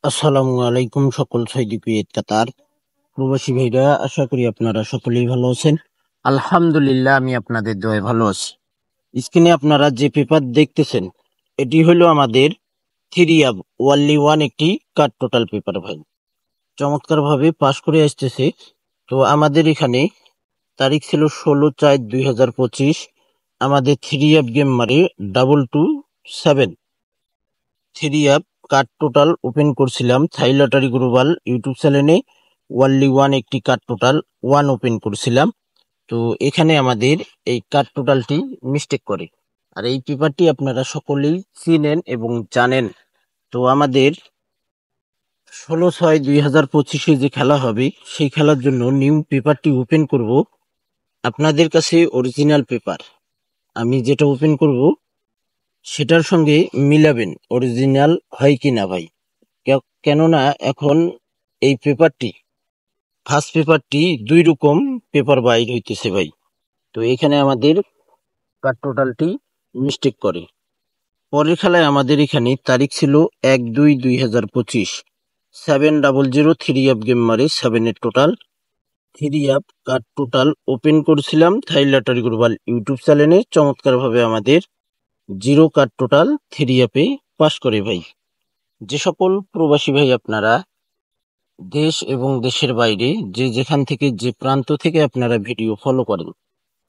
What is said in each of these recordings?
আসসালামু আলাইকুম সকল সৌদি কুয়েত কাতার প্রবাসী ভাইরা, আশা করি আপনারা সকলেই ভালো আছেন। আলহামদুলিল্লাহ, আমি আপনাদের দোয়ায় ভালো আছি। স্ক্রিনে আপনারা যে পেপার দেখতেছেন, এটি হলো আমাদের থ্রি আপ ওয়ানলি ওয়ান একটি কার্ড টোটাল পেপার ভাই। চমৎকার ভাবে পাশ করে আসতেছে। তো আমাদের এখানে তারিখ ছিল 16/4/2025। আমাদের থ্রি আপ গেম মারে 227 three app card total open করছিলাম থাই লটারি গ্লোবাল ইউটিউব চ্যানেলে। ওয়ানলি ওয়ান একটি কার্ড টোটাল ওয়ান ওপেন করছিলাম। তো এখানে আমাদের এই কার্ড টোটালটি মিস্টেক করে। আর এই পেপারটি আপনারা সকলেই চিনেন এবং জানেন। তো আমাদের 16/6/2025 যে খেলা হবে, সেই খেলার জন্য নিউ পেপারটি ওপেন করব। আপনাদের কাছে অরিজিনাল পেপার আমি যেটা ওপেন করব সেটার সঙ্গে মিলাবেন অরিজিনাল হয় কিনা ভাই। কেননা এখন এই পেপারটি, ফার্স্ট পেপারটি দুই রকম পেপার বাইর হইতেছে ভাই। তো এখানে আমাদের কার্ড টোটালটি মিস্টেক করে। পরের খেলায় আমাদের এখানে তারিখ ছিল 1/2/2025। 700 থ্রি আপ গেম মারে 7-এর total three up card total open করছিলাম থাই লটারি গ্লোবাল ইউটিউব চ্যানেলে। চমৎকার ভাবে আমাদের জিরো কার্ড টোটাল থ্রি আপে পাস করে ভাই। যে সকল প্রবাসী ভাই আপনারা দেশ এবং দেশের বাইরে যে যেখান থেকে যে প্রান্ত থেকে আপনারা ভিডিও ফলো করেন,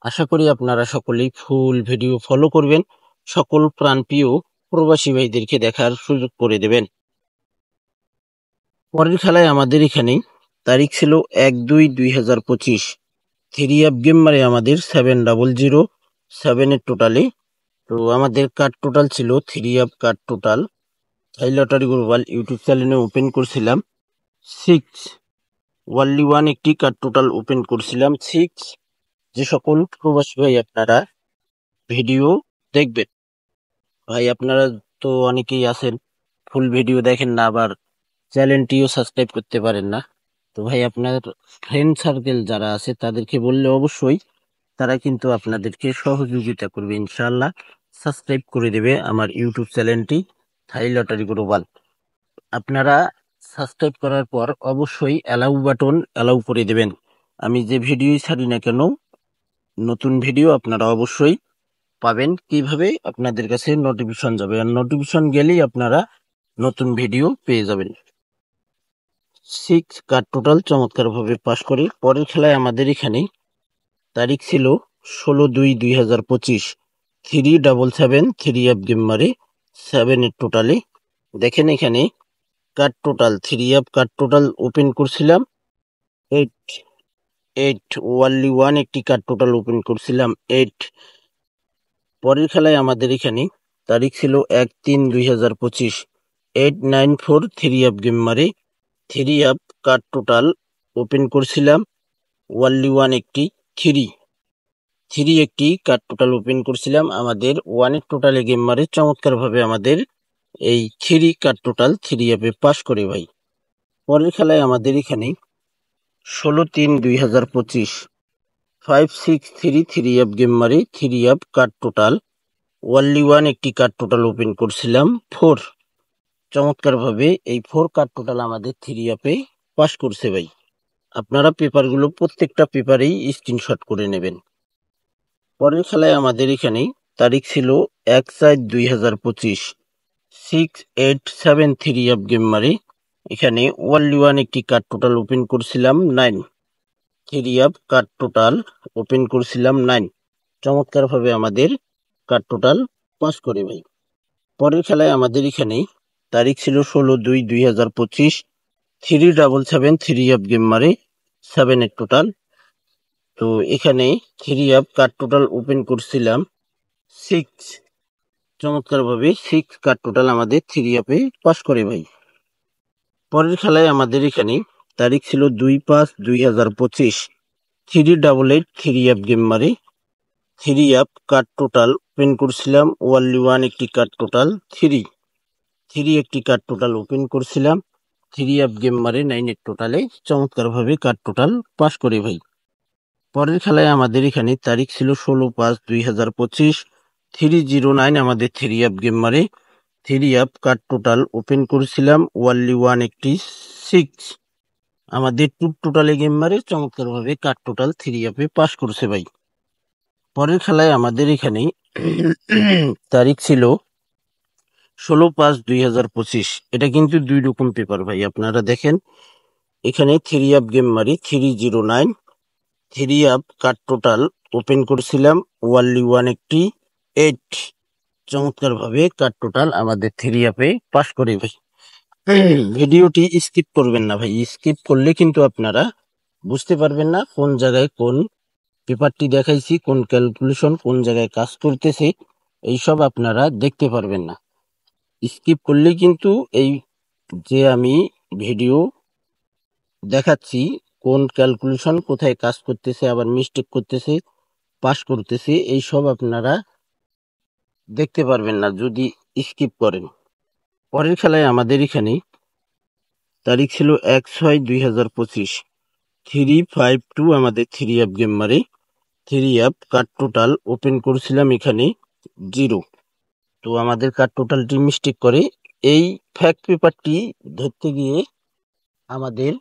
আশা করি আপনারা সকলেই ফুল ভিডিও ফলো করবেন। সকল প্রাণপ্রিয় প্রবাসী ভাইদেরকে দেখার সুযোগ করে দেবেন। পরের খেলায় আমাদের এখানে তারিখ ছিল 1/2/2025। থ্রি আপ গেম মারে আমাদের 700 7-এর টোটালে। তো আমাদের কার্ড টোটাল ছিল থ্রি আপ কার্ড টোটাল থাই লটারি গ্লোবাল ইউটিউব চ্যানেলে ওপেন করছিলাম 6 ওয়ানলি ওয়ান একটি কার্ড টোটাল ওপেন করছিলাম 6। যে সকল প্রবাসী ভাই আপনারা ভিডিও দেখবেন, ভাই আপনারা তো অনেকেই আছেন ফুল ভিডিও দেখেন না, আবার চ্যানেলটিও সাবস্ক্রাইব করতে পারেন না। তো ভাই আপনার ফ্রেন্ড সার্কেল যারা আছে তাদেরকে বললে অবশ্যই তারা কিন্তু আপনাদেরকে সহযোগিতা করবে, ইনশাআল্লাহ সাবস্ক্রাইব করে দেবে আমার ইউটিউব চ্যানেলটি থাই লটারি গ্লোবাল। আপনারা সাবস্ক্রাইব করার পর অবশ্যই অ্যালাউ বাটন অ্যালাউ করে দেবেন। আমি যে ভিডিও ছাড়ি না কেন, নতুন ভিডিও আপনারা অবশ্যই পাবেন। কিভাবে? আপনাদের কাছে নোটিফিকেশন যাবে, আর নোটিফিকেশন গেলেই আপনারা নতুন ভিডিও পেয়ে যাবেন। 6 কার্ড টোটাল চমৎকার ভাবে পাস করে। পরের খেলায় আমাদের এখানে তারিখ ছিল 16/2/2025। 377 থ্রি আপ গেম মারে 7-এর টোটালে। দেখেন এখানে card total three up card total open করছিলাম 8 8 ওয়ানলি ওয়ান একটি কার্ড টোটাল ওপেন করছিলাম 8। পরের খেলায় আমাদের এখানে তারিখ ছিল 1/3/2025। 894 থ্রি আপ গেম মারে three up card total open করছিলাম ওয়ানলি ওয়ান একটি থ্রি থ্রি একটি কার্ড টোটাল ওপেন করছিলাম। আমাদের ওয়ানের টোটালে গেম মারে চমৎকার ভাবে আমাদের এই থ্রি কার্ড টোটাল থ্রি আপে পাস করে ভাই। পরের খেলায় আমাদের এখানে 16/3/2025। 563 থ্রি আপ গেম মারে three up card total only one একটি কার্ড টোটাল ওপেন করছিলাম 4। চমৎকার ভাবে এই 4 কার্ড টোটাল আমাদের থ্রি আপে পাস করছে ভাই। আপনারা পেপারগুলো প্রত্যেকটা পেপারেই স্ক্রিনশট করে নেবেন। পরের খেলায় আমাদের এখানে তারিখ ছিল 1/4/2025। 687 থ্রি আপ গেম মারে এখানে ওয়ানলি ওয়ান একটি কার্ড টোটাল ওপেন করছিলাম 9। Three up card total open করছিলাম 9। চমৎকার ভাবে আমাদের কার্ড টোটাল পাস করে ভাই। পরের খেলায় আমাদের এখানে তারিখ ছিল 16/2/2025। 377 থ্রি আপ গেম মারে 7-এর টোটাল। তো এখানে three up card total open করছিলাম 6। চমৎকার ভাবে 6 কার্ড টোটাল আমাদের থ্রি আপে পাস করে ভাই। পরের খেলায় আমাদের এখানে তারিখ ছিল 2/5/2025। 388 থ্রি আপ গেম মারে three up card total open করছিলাম ওয়ানলি ওয়ান একটি কার্ড টোটাল থ্রি থ্রি একটি কার্ড টোটাল ওপেন করছিলাম থ্রি আপ গেম মারে 9-এর টোটালে। চমৎকার ভাবে কার্ড টোটাল পাস করে ভাই। পরের খেলায় আমাদের এখানে তারিখ ছিল 16/5/2025। 309 আমাদের থ্রি আপ গেম মারে three up card total open করেছিলাম ওয়ানলি 186। আমাদের টোটালে গেম মারে চমৎকার ভাবে কার্ড টোটাল থ্রি আপে পাস করছে ভাই। পরের খেলায় আমাদের এখানে তারিখ ছিল 16/5/2025। এটা কিন্তু 2 রকম পেপার ভাই, আপনারা দেখেন এখানে থ্রি আপ গেম মারি 309 three up card total open করেছিলাম ওয়ানলি 188। চমৎকার ভাবে কার্ড টোটাল আমাদের থ্রি আপে পাস করে ভাই। ভিডিওটি স্কিপ করবেন না ভাই, স্কিপ করলে কিন্তু আপনারা বুঝতে পারবেন না কোন জায়গায় কোন পেপারটি দেখাইছি, কোন ক্যালকুলেশন কোন জায়গায় কাজ করতেছে, এইসব আপনারা দেখতে পারবেন না। স্কিপ করলে কিন্তু এই যে আমি ভিডিও দেখাচ্ছি কোন ক্যালকুলেশন কোথায় কাজ করতেছে, আবার মিস্টেক করতেছে, পাস করতেছে, এইসব আপনারা দেখতে পারবেন না যদি স্কিপ করেন। পরের খেলায় আমাদের এখানে তারিখ ছিল 1/6/2025। 352 আমাদের থ্রি আপ গেম মারে three up card total open করেছিলাম এখানে 0। তো আমাদের কার্ড টোটালটি মিস্টেক করে এই ফ্যাক্ট পেপারটি ধরতে গিয়ে আমাদের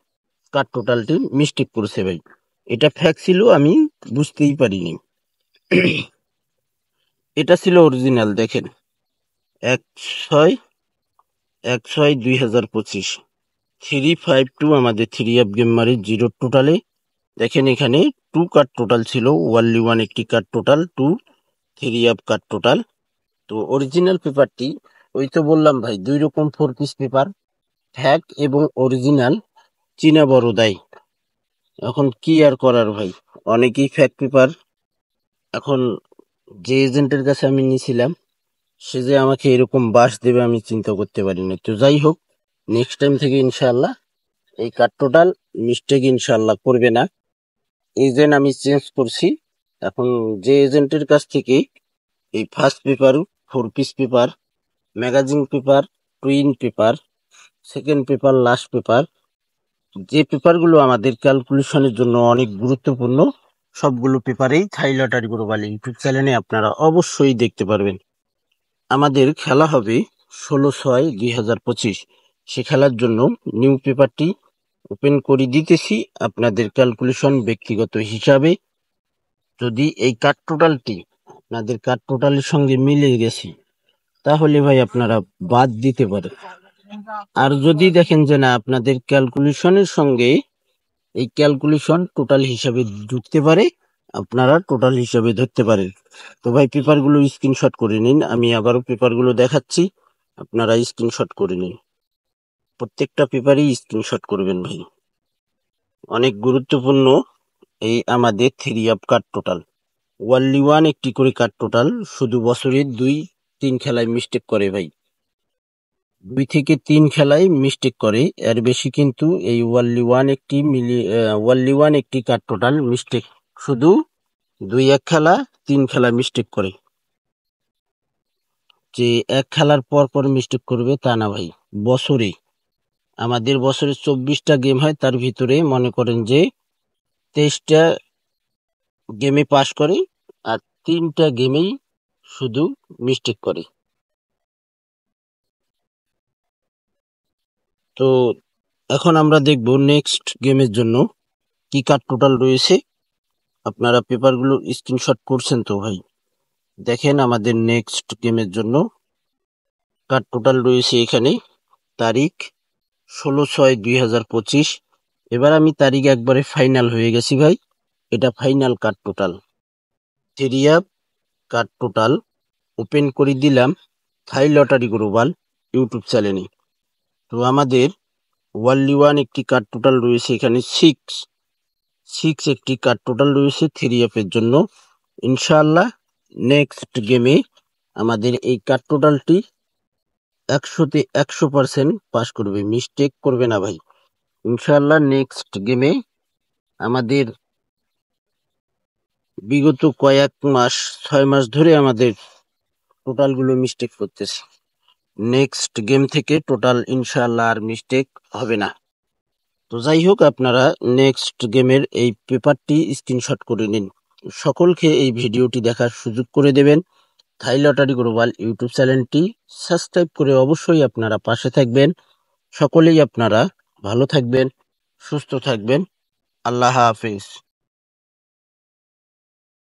কার্ড টোটালটি মিস্টেক করেছে ভাই। এটা ফ্যাক্ট ছিল, আমি বুঝতেই পারিনি। এটা ছিল অরিজিনাল, দেখেন 1/6/2025। 352 আমাদের থ্রি আপ গেম মারে 0 টোটালে। দেখেন এখানে 2 কার্ড টোটাল ছিল, only 180 card total, 2 three up card total. তো অরিজিনাল পেপারটি ওই তো বললাম ভাই 2 রকম 4 পিস পেপার, ফ্যাক্ট এবং অরিজিনাল চীনা বড়দাই। এখন কি আর করার ভাই, অনেকেই ফ্যাক্ট পেপার, এখন যে এজেন্টের কাছে আমি নিয়েছিলাম সে যে আমাকে এরকম বাস দেবে আমি চিন্তা করতে পারিনি। তো যাই হোক, নেক্সট টাইম থেকে ইনশাআল্লাহ এই কার্ড টোটাল মিস্টেক ইনশাআল্লাহ করবে না। এজেন্ট আমি চেঞ্জ করছি। এখন যে এজেন্টের কাছ থেকে এই first paper, 4 piece paper, magazine paper, twin paper, second paper, last paper, যে পেপারগুলো আমাদের ক্যালকুলেশনের জন্য অনেক গুরুত্বপূর্ণ, সবগুলো পেপারেই থাই লটারি গ্লোবাল ইউটিউব চ্যানেলে আপনারা অবশ্যই দেখতে পারবেন। আমাদের খেলা হবে 16/6/2025। সে খেলার জন্য নিউ পেপারটি ওপেন করে দিতেছি আপনাদের ক্যালকুলেশন ব্যক্তিগত হিসাবে। যদি এই কার্ড টোটালটি আপনাদের কার্ড টোটালের সঙ্গে মিলে গেছে তাহলে ভাই আপনারা বাদ দিতে পারেন। আর যদি দেখেন যে না আপনাদের ক্যালকুলেশনের সঙ্গে এই ক্যালকুলেশন টোটাল হিসাবে জুটতে পারে, আপনারা টোটাল হিসাবে ধরতে পারেন। তো ভাই পেপারগুলো স্ক্রিনশট করে নিন, আমি আবারও পেপারগুলো দেখাচ্ছি, আপনারা স্ক্রিনশট করে নিন। প্রত্যেকটা পেপারই স্ক্রিনশট করবেন ভাই, অনেক গুরুত্বপূর্ণ এই আমাদের three up card total. Only 180 করে কার্ড টোটাল, শুধু বছরে 2-3 খেলায় মিস্টেক করে ভাই, 2 থেকে 3 খেলায় মিস্টেক করে, এর বেশি কিন্তু এই ওয়ানলি 180 কার্ড টোটাল মিস্টেক শুধু 2-1 খেলা 3 খেলা মিস্টেক করে। যে এক খেলার পর পর মিস্টেক করবে তা না ভাই, বছরে আমাদের বছরে 24টা গেম হয়, তার ভিতরে মনে করেন যে 23টা গেমে পাস করে আর 3টা গেমেই শুধু মিস্টেক করে। তো এখন আমরা দেখব নেক্সট গেমের জন্য কি কার্ড টোটাল রয়েছে। আপনারা পেপারগুলো স্ক্রিনশট করছেন তো ভাই? দেখেন আমাদের নেক্সট গেমের জন্য কার্ড টোটাল রয়েছে এখানে তারিখ 16/6/2025। এবার আমি তারিখ একবারে ফাইনাল হয়ে গেছি ভাই, এটা final card total three up card total open করে দিলাম থাই লটারি গ্লোবাল ইউটিউব চ্যানেলে। তো আমাদের ওয়ানলি 180 কার্ড টোটাল রয়েছে এখানে 6 একটি কার্ড টোটাল রয়েছে থ্রি আপের জন্য। ইনশাআল্লাহ নেক্সট গেমে আমাদের এই কার্ড টোটালটি 100-তে 100% পাস করবে, মিস্টেক করবে না ভাই ইনশাআল্লাহ। নেক্সট গেমে আমাদের বিগত কয়েক মাস 6 মাস ধরে আমাদের টোটালগুলো মিস্টেক করতেছে, নেক্সট গেম থেকে টোটাল ইনশাআল্লাহ আর মিস্টেক হবে না। তো যাই হোক, আপনারা নেক্সট গেমের এই পেপারটি স্ক্রিনশট করে নিন, সকলকে এই ভিডিওটি দেখার সুযোগ করে দেবেন। থাই লটারি গ্লোবাল ইউটিউব চ্যানেলটি সাবস্ক্রাইব করে অবশ্যই আপনারা পাশে থাকবেন। সকলেই আপনারা ভালো থাকবেন, সুস্থ থাকবেন। আল্লাহ হাফেজ।